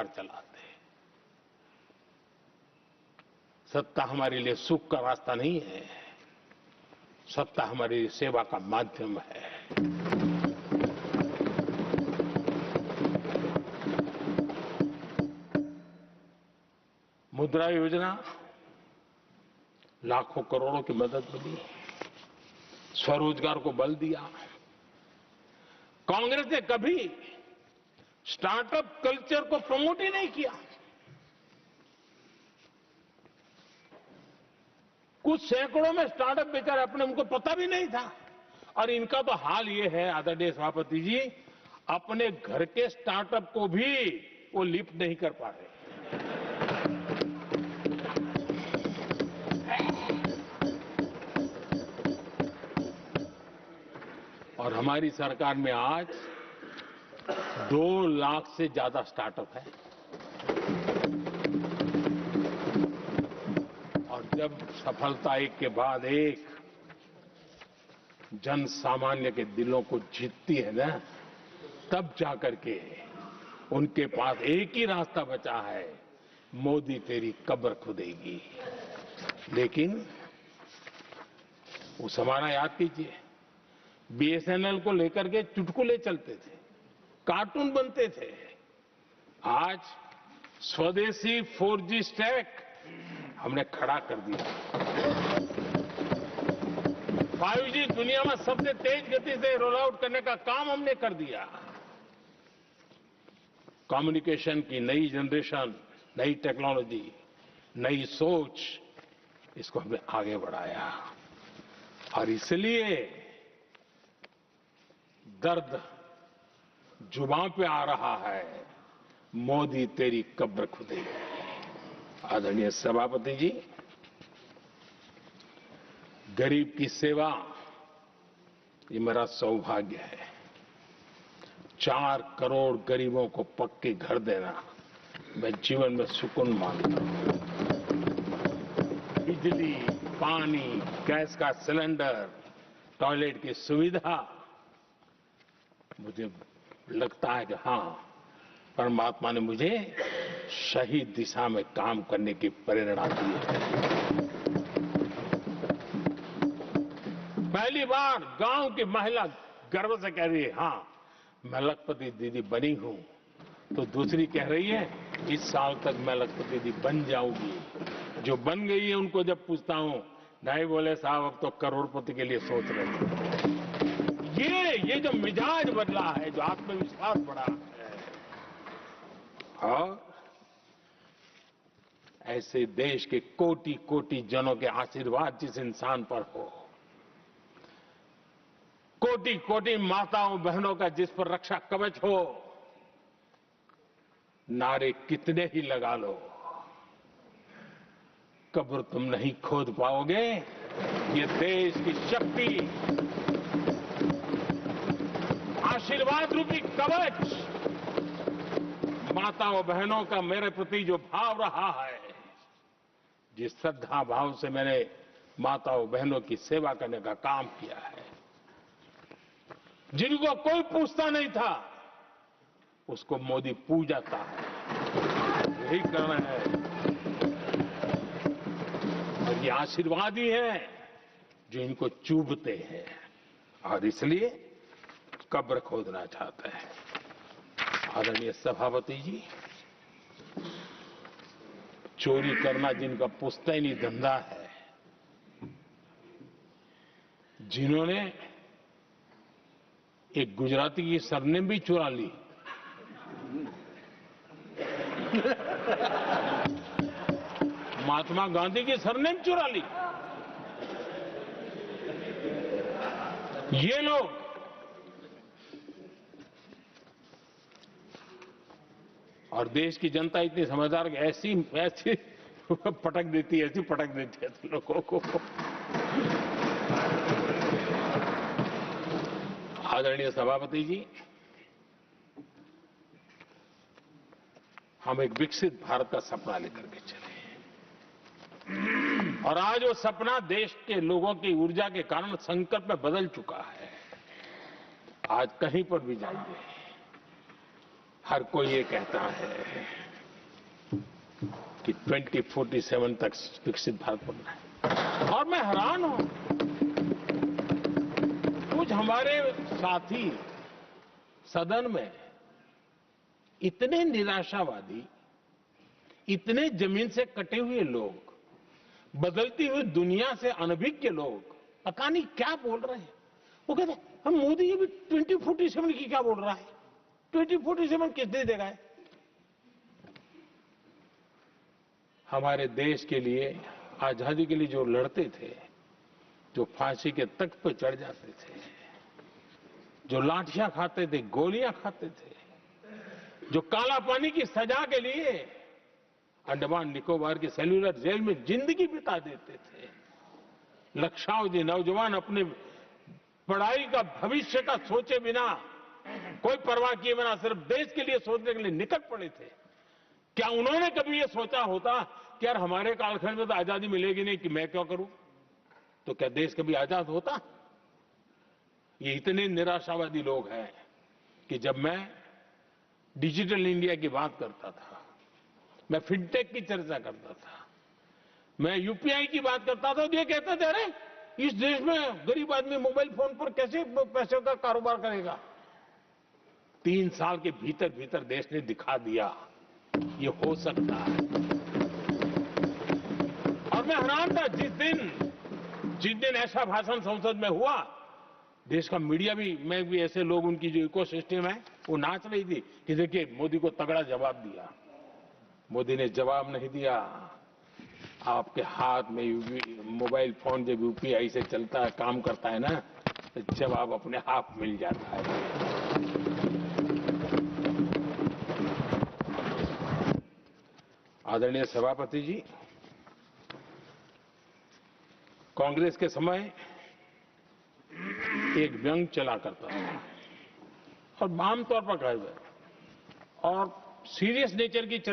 सरकार चलाते हैं। सत्ता हमारे लिए सुख का रास्ता नहीं है, सत्ता हमारी लिए सेवा का माध्यम है। मुद्रा योजना, लाखों करोड़ों की मदद मिली, स्वरोजगार को बल दिया। कांग्रेस ने कभी स्टार्टअप कल्चर को प्रमोट ही नहीं किया। कुछ सैकड़ों में स्टार्टअप बेचारे अपने उनको पता भी नहीं था। और इनका तो हाल ये है आदरणीय सभापति जी, अपने घर के स्टार्टअप को भी वो लिफ्ट नहीं कर पा रहे। और हमारी सरकार में आज 2 लाख से ज्यादा स्टार्टअप है। और जब सफलता एक के बाद एक जन सामान्य के दिलों को जीतती है ना, तब जाकर के उनके पास एक ही रास्ता बचा है, मोदी तेरी कब्र खुदेगी। लेकिन उस जमाना याद कीजिए, बीएसएनएल को लेकर के चुटकुले चलते थे, कार्टून बनते थे। आज स्वदेशी 4G स्टैक हमने खड़ा कर दिया। 5G दुनिया में सबसे तेज गति से रोल आउट करने का काम हमने कर दिया। कम्युनिकेशन की नई जनरेशन, नई टेक्नोलॉजी, नई सोच, इसको हमने आगे बढ़ाया। और इसलिए दर्द जुबान पे आ रहा है, मोदी तेरी कब्र खुदेगी। आदरणीय सभापति जी, गरीब की सेवा ये मेरा सौभाग्य है। 4 करोड़ गरीबों को पक्के घर देना मैं जीवन में सुकून मानता हूं। बिजली, पानी, गैस का सिलेंडर, टॉयलेट की सुविधा, मुझे लगता है कि हाँ, परमात्मा ने मुझे सही दिशा में काम करने की प्रेरणा दी है। पहली बार गांव की महिला गर्व से कह रही है, हाँ मैं लखपति दीदी बनी हूं, तो दूसरी कह रही है इस साल तक मैं लखपति दीदी बन जाऊंगी। जो बन गई है उनको जब पूछता हूं, नहीं बोले साहब अब तो करोड़पति के लिए सोच रहे थे। ये जो मिजाज बदला है, जो आत्मविश्वास बढ़ा है, और ऐसे देश के कोटि कोटि जनों के आशीर्वाद जिस इंसान पर हो, कोटि कोटि माताओं बहनों का जिस पर रक्षा कवच हो, नारे कितने ही लगा लो, कब्र तुम नहीं खोद पाओगे। ये देश की शक्ति, आशीर्वाद रूपी कवच, माताओं बहनों का मेरे प्रति जो भाव रहा है, जिस श्रद्धा भाव से मैंने माताओं बहनों की सेवा करने का काम किया है, जिनको कोई पूछता नहीं था उसको मोदी पूजाता है। यही करना है। और ये आशीर्वाद ही है जो इनको चूभते हैं, और इसलिए कब्र खोदना चाहते हैं। आदरणीय सभापति जी, चोरी करना जिनका पुश्तैनी धंधा है, जिन्होंने एक गुजराती की सरनेम भी चुरा ली, महात्मा गांधी की सरनेम चुरा ली, ये लोग और देश की जनता इतनी समझदार कि ऐसी पटक देती है, ऐसी पटक देती है लोगों को। आदरणीय सभापति जी, हम एक विकसित भारत का सपना लेकर के चले, और आज वो सपना देश के लोगों की ऊर्जा के कारण संकल्प में बदल चुका है। आज कहीं पर भी जाइए, हर कोई ये कहता है कि 2047 तक विकसित भारत बनना है। और मैं हैरान हूं, कुछ हमारे साथी सदन में इतने निराशावादी, इतने जमीन से कटे हुए लोग, बदलती हुई दुनिया से अनभिज्ञ लोग पता नहीं क्या बोल रहे हैं। वो कहते हैं हम मोदी जी भी 2047 की क्या बोल रहा है, 2047 किसने देगा है? हमारे देश के लिए, आजादी के लिए जो लड़ते थे, जो फांसी के तख्त पर चढ़ जाते थे, जो लाठियां खाते थे, गोलियां खाते थे, जो काला पानी की सजा के लिए अंडमान निकोबार की सेल्यूलर जेल में जिंदगी बिता देते थे, लक्षावधि नौजवान अपने पढ़ाई का, भविष्य का सोचे बिना, कोई परवाह किए बिना सिर्फ देश के लिए सोचने के लिए निकल पड़े थे। क्या उन्होंने कभी ये सोचा होता कि यार हमारे कालखंड में तो आजादी मिलेगी नहीं, कि मैं क्यों करूं? तो क्या देश कभी आजाद होता? ये इतने निराशावादी लोग हैं कि जब मैं डिजिटल इंडिया की बात करता था, मैं फिनटेक की चर्चा करता था, मैं यूपीआई की बात करता था, तो ये कहते थे अरे इस देश में गरीब आदमी मोबाइल फोन पर कैसे पैसों का कारोबार करेगा? 3 साल के भीतर भीतर देश ने दिखा दिया ये हो सकता है। और मैं हैरान था जिस दिन ऐसा भाषण संसद में हुआ, देश का मीडिया भी, मैं भी, ऐसे लोग, उनकी जो इकोसिस्टम है वो नाच रही थी कि देखिए मोदी को तगड़ा जवाब दिया। मोदी ने जवाब नहीं दिया। आपके हाथ में मोबाइल फोन जब यूपीआई से चलता है, काम करता है ना, तो जवाब अपने आप मिल जाता है। आदरणीय सभापति जी, कांग्रेस के समय एक व्यंग चला करता था और आमतौर पर कहा और सीरियस नेचर की